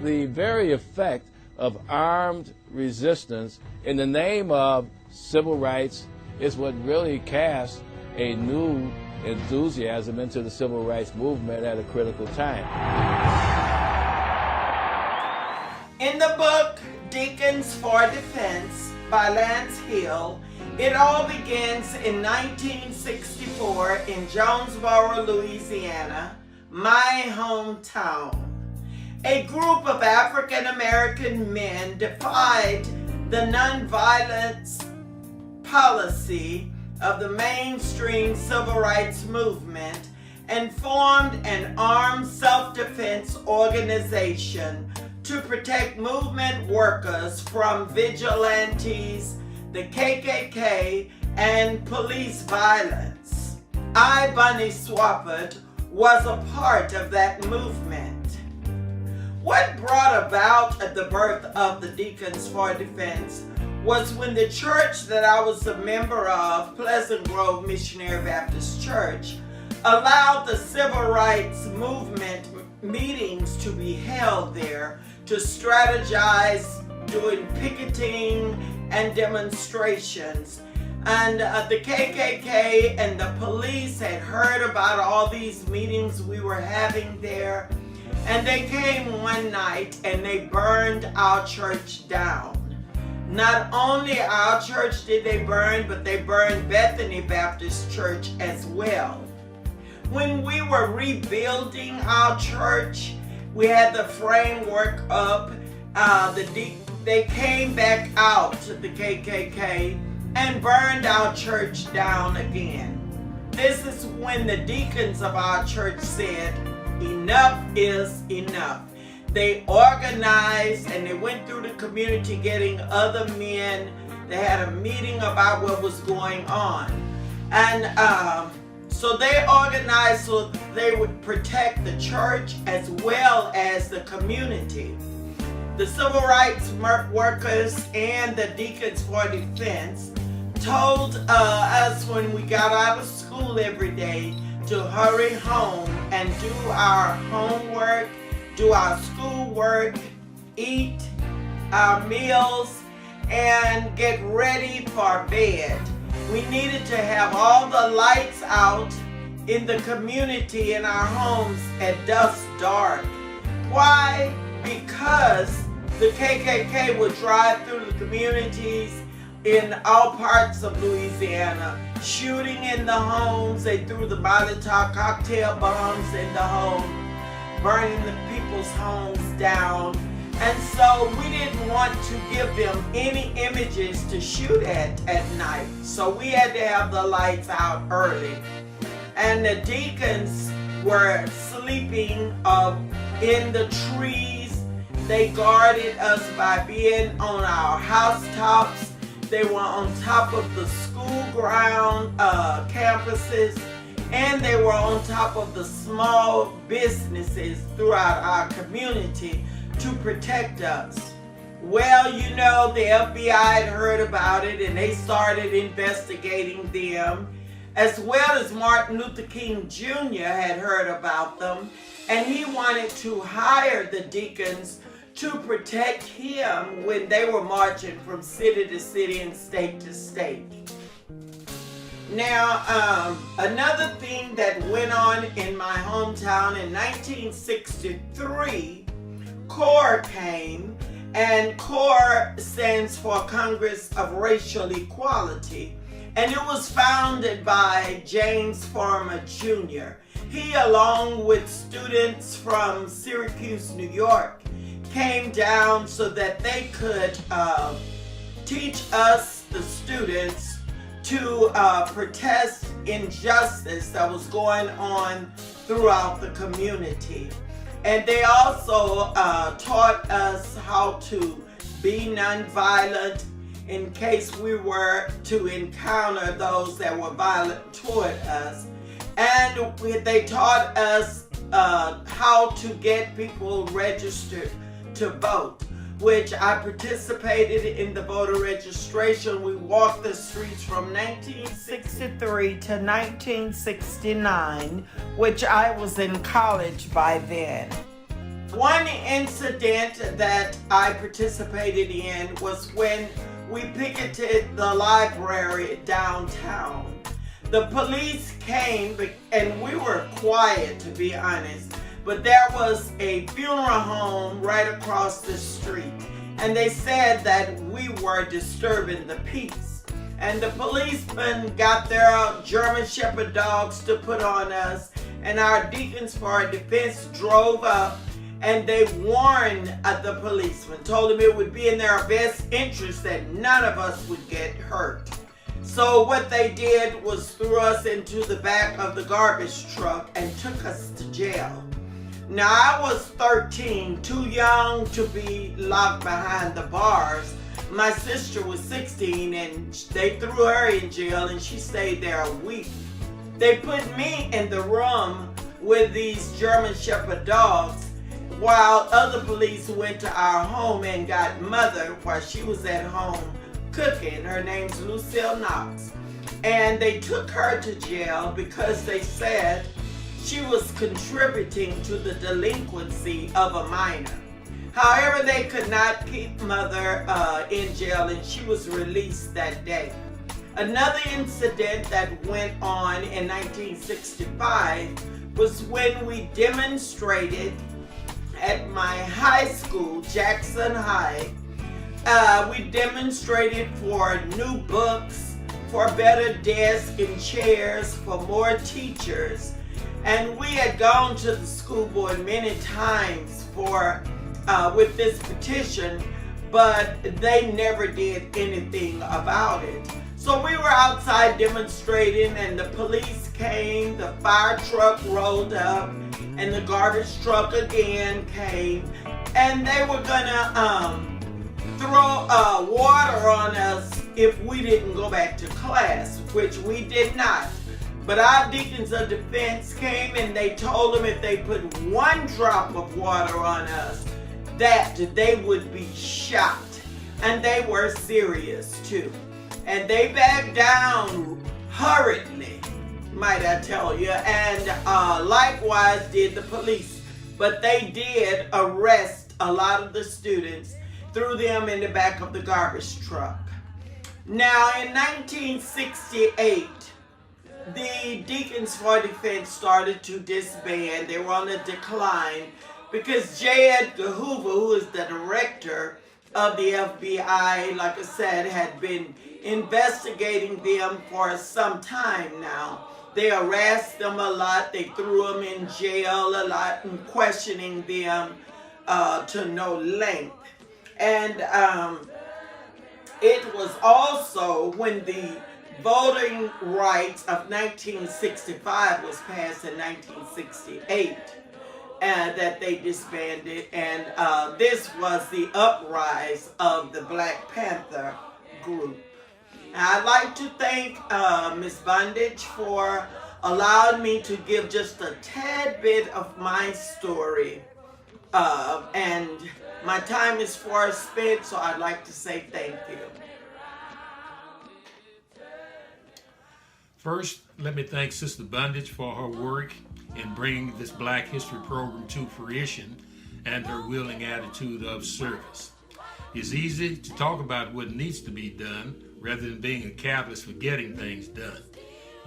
The very effect of armed resistance in the name of civil rights is what really cast a new enthusiasm into the civil rights movement at a critical time. In the book, Deacons for Defense by Lance Hill, it all begins in 1964 in Jonesboro, Louisiana, my hometown. A group of African American men defied the nonviolence policy of the mainstream civil rights movement and formed an armed self-defense organization to protect movement workers from vigilantes, the KKK, and police violence. I, Bonnie Swafford, was a part of that movement. What brought about the birth of the Deacons for Defense was when the church that I was a member of, Pleasant Grove Missionary Baptist Church, allowed the civil rights movement meetings to be held there to strategize, doing picketing and demonstrations. And the KKK and the police had heard about all these meetings we were having there, and they came one night and they burned our church down. Not only our church did they burn, but they burned Bethany Baptist Church as well. When we were rebuilding our church, we had the framework up. They came back out, the KKK, and burned our church down again. This is when the deacons of our church said, enough is enough. They organized and they went through the community getting other men. They had a meeting about what was going on. And so they organized so they would protect the church as well as the community. The civil rights workers and the Deacons for Defense told us when we got out of school every day to hurry home and do our homework, do our schoolwork, eat our meals, and get ready for bed. We needed to have all the lights out in the community in our homes at dusk dark. Why? Because the KKK would drive through the communities in all parts of Louisiana, shooting in the homes. They threw the Molotov cocktail bombs in the home, burning the people's homes down. And so we didn't want to give them any images to shoot at night. So we had to have the lights out early. And the deacons were sleeping in the trees. They guarded us by being on our housetops. They were on top of the school ground campuses, and they were on top of the small businesses throughout our community to protect us. Well, you know, the FBI had heard about it and they started investigating them, as well as Martin Luther King Jr. had heard about them, and he wanted to hire the deacons to protect him when they were marching from city to city and state to state. Now, another thing that went on in my hometown in 1963, CORE came, and CORE stands for Congress of Racial Equality, and it was founded by James Farmer Jr. He, along with students from Syracuse, New York, came down so that they could teach us, the students, to protest injustice that was going on throughout the community. And they also taught us how to be nonviolent in case we were to encounter those that were violent toward us. And they taught us how to get people registered to vote, which I participated in the voter registration. We walked the streets from 1963 to 1969, which I was in college by then. One incident that I participated in was when we picketed the library downtown. The police came, and we were quiet, to be honest, but there was a funeral home right across the street, and they said that we were disturbing the peace. And the policemen got their German Shepherd dogs to put on us, and our Deacons for Defense drove up, and they warned the policemen, told them it would be in their best interest that none of us would get hurt. So what they did was threw us into the back of the garbage truck and took us to jail. Now, I was 13, too young to be locked behind the bars. My sister was 16, and they threw her in jail, and she stayed there a week. They put me in the room with these German Shepherd dogs, while other police went to our home and got Mother while she was at home cooking. Her name's Lucille Knox. And they took her to jail because they said she was contributing to the delinquency of a minor. However, they could not keep Mother in jail, and she was released that day. Another incident that went on in 1965 was when we demonstrated at my high school, Jackson High. We demonstrated for new books, for better desks and chairs, for more teachers. And we had gone to the school board many times with this petition, but they never did anything about it. So we were outside demonstrating, and the police came, the fire truck rolled up, and the garbage truck again came, and they were gonna throw water on us if we didn't go back to class, which we did not. But our Deacons of Defense came, and they told them if they put one drop of water on us, that they would be shot. And they were serious too. And they backed down hurriedly, might I tell you, and likewise did the police. But they did arrest a lot of the students, threw them in the back of the garbage truck. Now, in 1968, the Deacons for Defense started to disband. They were on a decline because J. Edgar Hoover, who is the director of the FBI, like I said, had been investigating them for some time now. They harassed them a lot. They threw them in jail a lot and questioning them to no length. And it was also when the Voting Rights of 1965 was passed in 1968 that they disbanded, and this was the uprise of the Black Panther group. I'd like to thank Ms. Bundage for allowing me to give just a tad bit of my story. And my time is far spent, so I'd like to say thank you. First, let me thank Sister Bundage for her work in bringing this Black History program to fruition and her willing attitude of service. It's easy to talk about what needs to be done rather than being a catalyst for getting things done.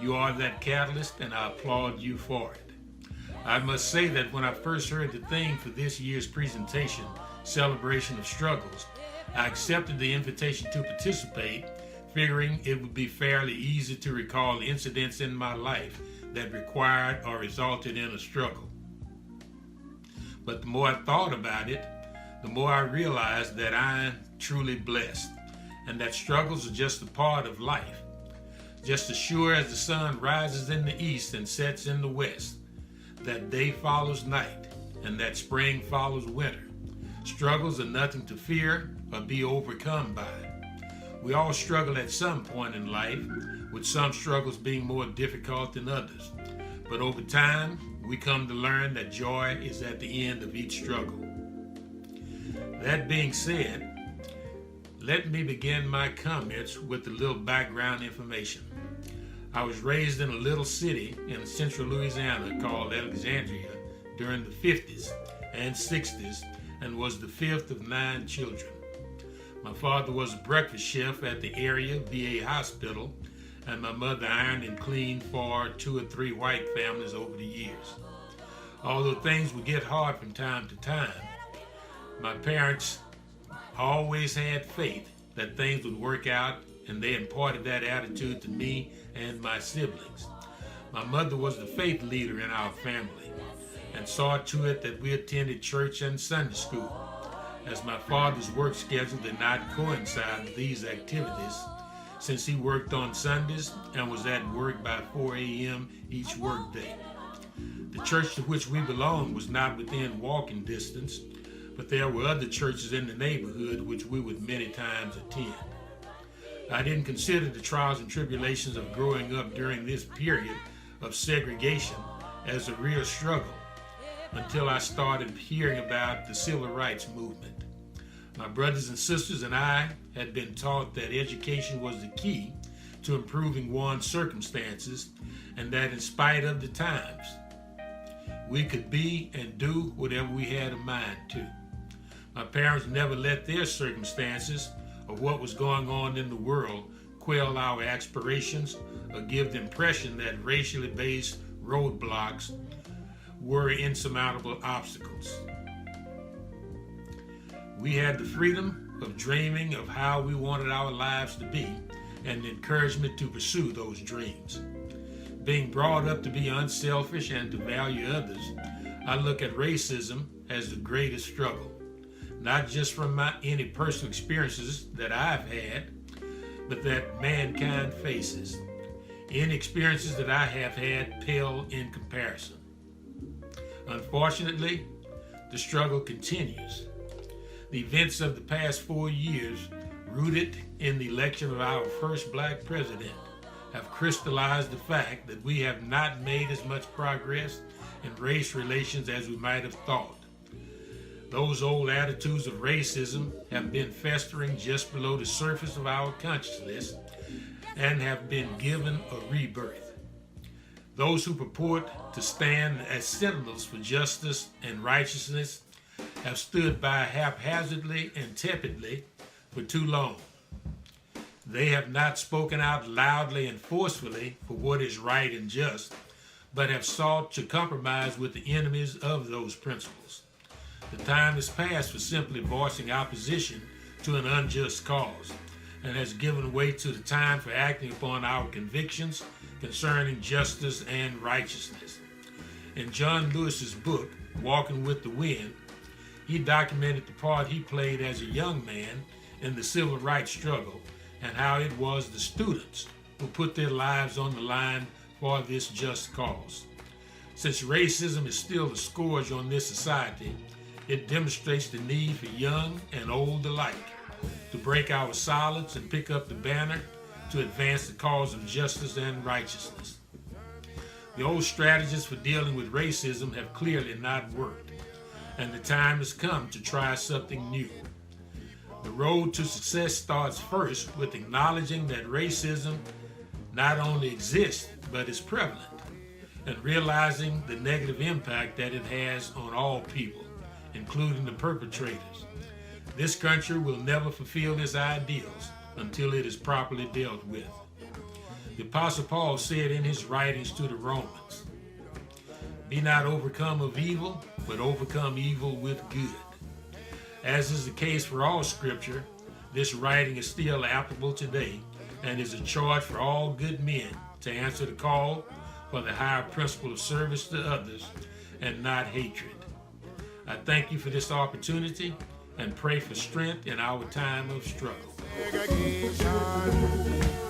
You are that catalyst, and I applaud you for it. I must say that when I first heard the theme for this year's presentation, Celebration of Struggles, I accepted the invitation to participate, figuring it would be fairly easy to recall incidents in my life that required or resulted in a struggle. But the more I thought about it, the more I realized that I'm truly blessed, and that struggles are just a part of life. Just as sure as the sun rises in the east and sets in the west, that day follows night, and that spring follows winter. Struggles are nothing to fear or be overcome by. We all struggle at some point in life, with some struggles being more difficult than others. But over time, we come to learn that joy is at the end of each struggle. That being said, let me begin my comments with a little background information. I was raised in a little city in central Louisiana called Alexandria during the 50s, and 60s and was the fifth of 9 children. My father was a breakfast chef at the area VA hospital, and my mother ironed and cleaned for 2 or 3 white families over the years. Although things would get hard from time to time, my parents always had faith that things would work out, and they imparted that attitude to me and my siblings. My mother was the faith leader in our family and saw to it that we attended church and Sunday school, as my father's work schedule did not coincide with these activities, since he worked on Sundays and was at work by 4 a.m. each workday. The church to which we belonged was not within walking distance, but there were other churches in the neighborhood which we would many times attend. I didn't consider the trials and tribulations of growing up during this period of segregation as a real struggle until I started hearing about the civil rights movement. My brothers and sisters and I had been taught that education was the key to improving one's circumstances, and that in spite of the times, we could be and do whatever we had a mind to. My parents never let their circumstances or what was going on in the world quell our aspirations or give the impression that racially based roadblocks were insurmountable obstacles. We had the freedom of dreaming of how we wanted our lives to be and the encouragement to pursue those dreams. Being brought up to be unselfish and to value others, I look at racism as the greatest struggle, not just from any personal experiences that I've had, but that mankind faces. Any experiences that I have had pale in comparison. Unfortunately, the struggle continues. The events of the past 4 years, rooted in the election of our first black president, have crystallized the fact that we have not made as much progress in race relations as we might have thought. Those old attitudes of racism have been festering just below the surface of our consciousness and have been given a rebirth. Those who purport to stand as sentinels for justice and righteousness have stood by haphazardly and tepidly for too long. They have not spoken out loudly and forcefully for what is right and just, but have sought to compromise with the enemies of those principles. The time is past for simply voicing opposition to an unjust cause, and has given way to the time for acting upon our convictions concerning justice and righteousness. In John Lewis's book, Walking with the Wind, he documented the part he played as a young man in the civil rights struggle and how it was the students who put their lives on the line for this just cause. Since racism is still a scourge on this society, it demonstrates the need for young and old alike to break our silence and pick up the banner to advance the cause of justice and righteousness. The old strategies for dealing with racism have clearly not worked, and the time has come to try something new. The road to success starts first with acknowledging that racism not only exists, but is prevalent, and realizing the negative impact that it has on all people, including the perpetrators. This country will never fulfill its ideals until it is properly dealt with. The Apostle Paul said in his writings to the Romans, "Be not overcome of evil, but overcome evil with good." As is the case for all scripture, this writing is still applicable today and is a charge for all good men to answer the call for the higher principle of service to others and not hatred. I thank you for this opportunity and pray for strength in our time of struggle. Segregation.